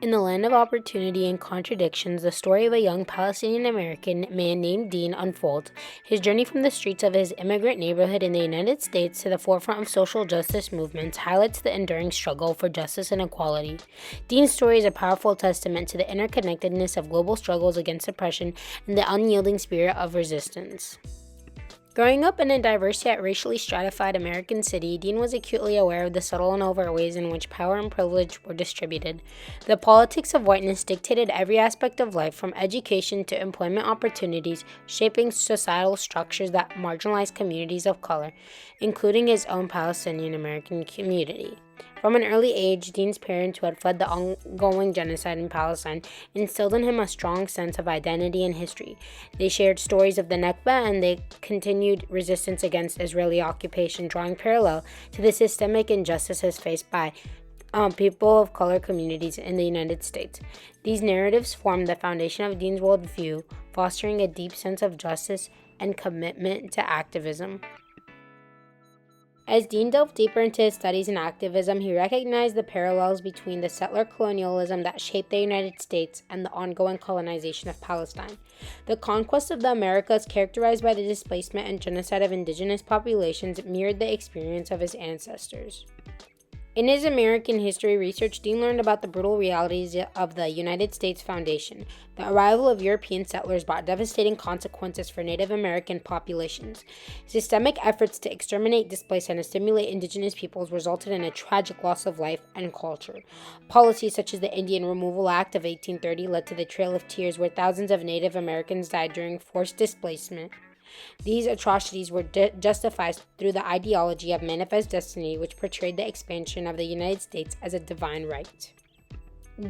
In the land of opportunity and contradictions, the story of a young Palestinian-American man named Dean unfolds. His journey from the streets of his immigrant neighborhood in the United States to the forefront of social justice movements highlights the enduring struggle for justice and equality. Dean's story is a powerful testament to the interconnectedness of global struggles against oppression and the unyielding spirit of resistance. Growing up in a diverse yet racially stratified American city, Dean was acutely aware of the subtle and overt ways in which power and privilege were distributed. The politics of whiteness dictated every aspect of life, from education to employment opportunities, shaping societal structures that marginalized communities of color, including his own Palestinian American community. From an early age, Dean's parents, who had fled the ongoing genocide in Palestine, instilled in him a strong sense of identity and history. They shared stories of the Nakba and the continued resistance against Israeli occupation, drawing parallel to the systemic injustices faced by people of color communities in the United States. These narratives formed the foundation of Dean's worldview, fostering a deep sense of justice and commitment to activism. As Dean delved deeper into his studies and activism, he recognized the parallels between the settler colonialism that shaped the United States and the ongoing colonization of Palestine. The conquest of the Americas, characterized by the displacement and genocide of indigenous populations, mirrored the experience of his ancestors. In his American history research, Dean learned about the brutal realities of the United States Foundation. The arrival of European settlers brought devastating consequences for Native American populations. Systemic efforts to exterminate, displace, and assimilate indigenous peoples resulted in a tragic loss of life and culture. Policies such as the Indian Removal Act of 1830 led to the Trail of Tears, where thousands of Native Americans died during forced displacement. These atrocities were justified through the ideology of manifest destiny, which portrayed the expansion of the United States as a divine right.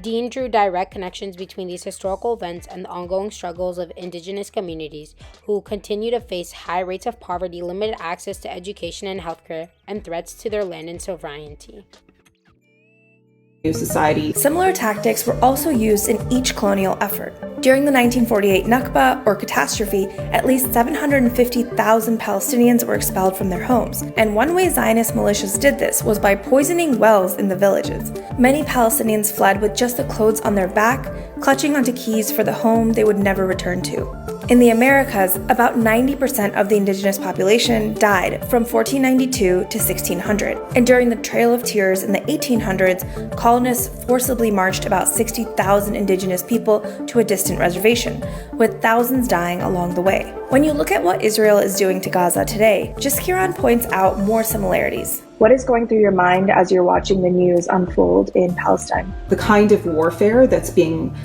Dean drew direct connections between these historical events and the ongoing struggles of indigenous communities, who continue to face high rates of poverty, limited access to education and healthcare, and threats to their land and sovereignty. Society. Similar tactics were also used in each colonial effort. During the 1948 Nakba, or catastrophe, at least 750,000 Palestinians were expelled from their homes, and one way Zionist militias did this was by poisoning wells in the villages. Many Palestinians fled with just the clothes on their back, clutching onto keys for the home they would never return to. In the Americas, about 90% of the indigenous population died from 1492 to 1600, and during the Trail of Tears in the 1800s, colonists forcibly marched about 60,000 indigenous people to a distant reservation, with thousands dying along the way. When you look at what Israel is doing to Gaza today, Jiskiran points out more similarities. What is going through your mind as you're watching the news unfold in Palestine? The kind of warfare that's being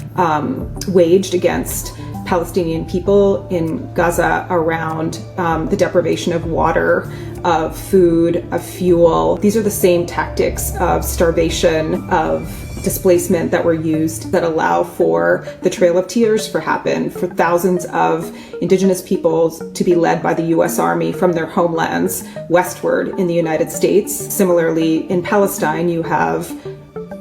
waged against Palestinian people in Gaza around the deprivation of water, of food, of fuel. These are the same tactics of starvation, of displacement that were used that allow for the Trail of Tears to happen, for thousands of indigenous peoples to be led by the U.S. Army from their homelands westward in the United States. Similarly, in Palestine, you have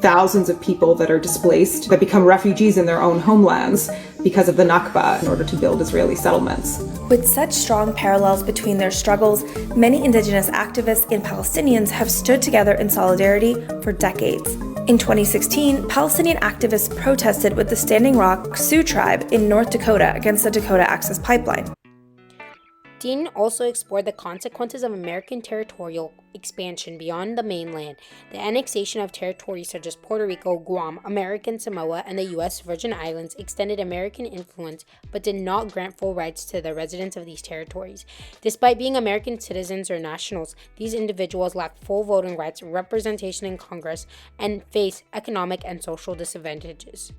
thousands of people that are displaced, that become refugees in their own homelands because of the Nakba in order to build Israeli settlements. With such strong parallels between their struggles, many indigenous activists and Palestinians have stood together in solidarity for decades. In 2016, Palestinian activists protested with the Standing Rock Sioux tribe in North Dakota against the Dakota Access Pipeline. Dean also explored the consequences of American territorial expansion beyond the mainland. The annexation of territories such as Puerto Rico, Guam, American Samoa, and the U.S. Virgin Islands extended American influence but did not grant full rights to the residents of these territories. Despite being American citizens or nationals, these individuals lacked full voting rights, representation in Congress, and face economic and social disadvantages.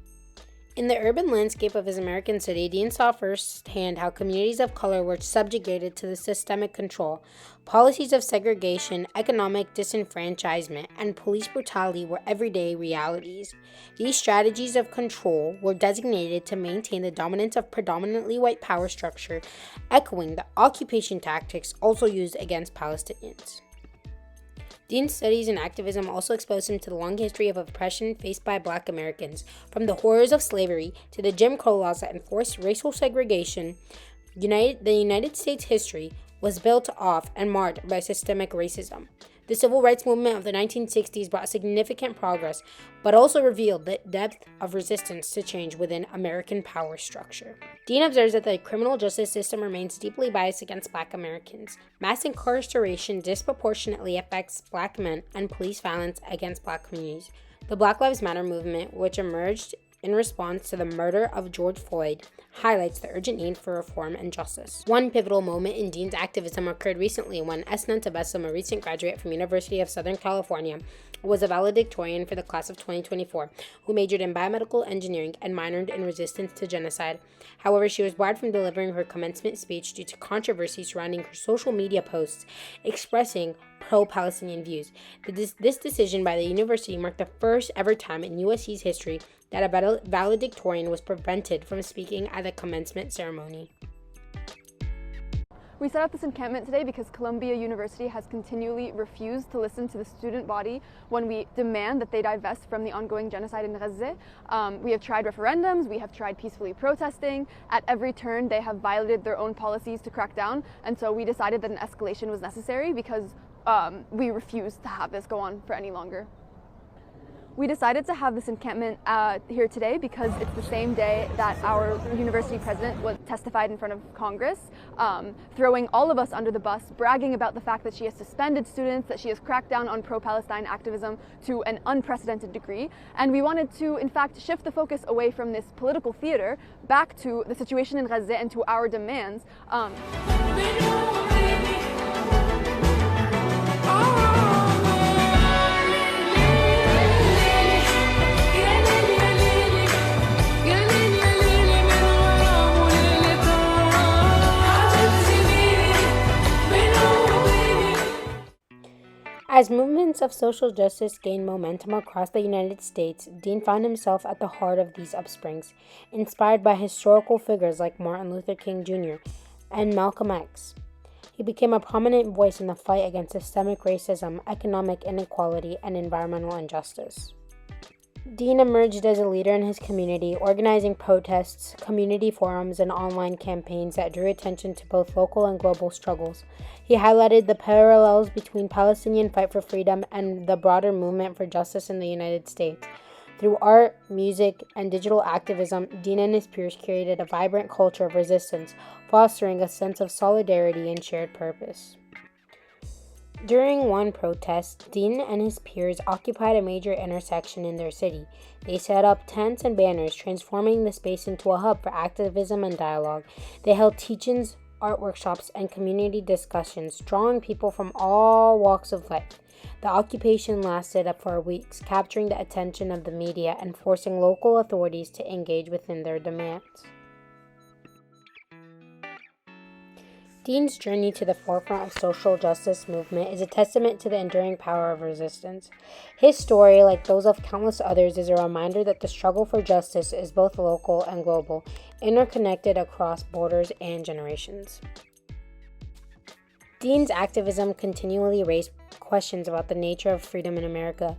In the urban landscape of his American city, Dean saw firsthand how communities of color were subjugated to the systemic control. Policies of segregation, economic disenfranchisement, and police brutality were everyday realities. These strategies of control were designated to maintain the dominance of predominantly white power structure, echoing the occupation tactics also used against Palestinians. Dean's studies and activism also exposed him to the long history of oppression faced by Black Americans, from the horrors of slavery to the Jim Crow laws that enforced racial segregation. The United States history was built off and marred by systemic racism. The civil rights movement of the 1960s brought significant progress, but also revealed the depth of resistance to change within American power structure. Dean observes that the criminal justice system remains deeply biased against Black Americans. Mass incarceration disproportionately affects Black men, and police violence against Black communities. The Black Lives Matter movement, which emerged in response to the murder of George Floyd, highlights the urgent need for reform and justice. One pivotal moment in Dean's activism occurred recently when S. Nantabesum, a recent graduate from University of Southern California, was a valedictorian for the class of 2024, who majored in biomedical engineering and minored in resistance to genocide. However, she was barred from delivering her commencement speech due to controversy surrounding her social media posts expressing pro-Palestinian views. This decision by the university marked the first ever time in USC's history that a valedictorian was prevented from speaking at the commencement ceremony. We set up this encampment today because Columbia University has continually refused to listen to the student body when we demand that they divest from the ongoing genocide in Gaza. We have tried referendums, we have tried peacefully protesting. At every turn, they have violated their own policies to crack down, and so we decided that an escalation was necessary because we refused to have this go on for any longer. We decided to have this encampment here today because it's the same day that our university president was testified in front of Congress, throwing all of us under the bus, bragging about the fact that she has suspended students, that she has cracked down on pro-Palestine activism to an unprecedented degree. And we wanted to, in fact, shift the focus away from this political theater back to the situation in Gaza and to our demands. As movements of social justice gained momentum across the United States, Dean found himself at the heart of these upsprings, inspired by historical figures like Martin Luther King Jr. and Malcolm X. He became a prominent voice in the fight against systemic racism, economic inequality, and environmental injustice. Dean emerged as a leader in his community, organizing protests, community forums, and online campaigns that drew attention to both local and global struggles. He highlighted the parallels between Palestinian fight for freedom and the broader movement for justice in the United States. Through art, music, and digital activism, Dean and his peers created a vibrant culture of resistance, fostering a sense of solidarity and shared purpose. During one protest, Dean and his peers occupied a major intersection in their city. They set up tents and banners, transforming the space into a hub for activism and dialogue. They held teach-ins, art workshops, and community discussions, drawing people from all walks of life. The occupation lasted for weeks, capturing the attention of the media and forcing local authorities to engage within their demands. Dean's journey to the forefront of social justice movement is a testament to the enduring power of resistance. His story, like those of countless others, is a reminder that the struggle for justice is both local and global, interconnected across borders and generations. Dean's activism continually raised questions about the nature of freedom in America.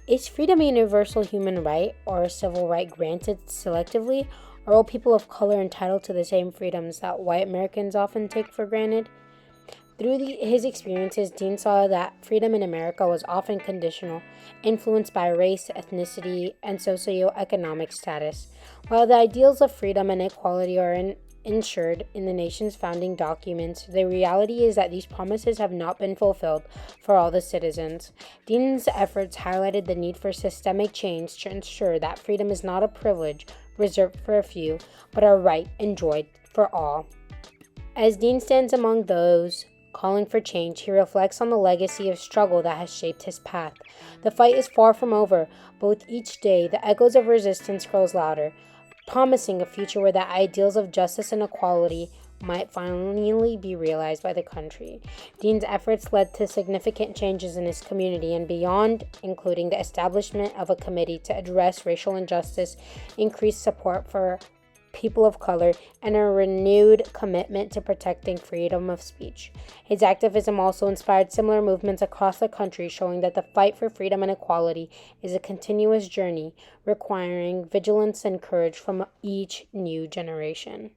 Is freedom a universal human right or a civil right granted selectively? Are all people of color entitled to the same freedoms that white Americans often take for granted? Through his experiences, Dean saw that freedom in America was often conditional, influenced by race, ethnicity, and socioeconomic status. While the ideals of freedom and equality are ensured in the nation's founding documents, the reality is that these promises have not been fulfilled for all the citizens. Dean's efforts highlighted the need for systemic change to ensure that freedom is not a privilege reserved for a few, but a right enjoyed for all. As Dean stands among those calling for change, he reflects on the legacy of struggle that has shaped his path. The fight is far from over, but with each day, the echoes of resistance grows louder, promising a future where the ideals of justice and equality might finally be realized by the country. Dean's efforts led to significant changes in his community and beyond, including the establishment of a committee to address racial injustice, increased support for people of color, and a renewed commitment to protecting freedom of speech. His activism also inspired similar movements across the country, showing that the fight for freedom and equality is a continuous journey requiring vigilance and courage from each new generation.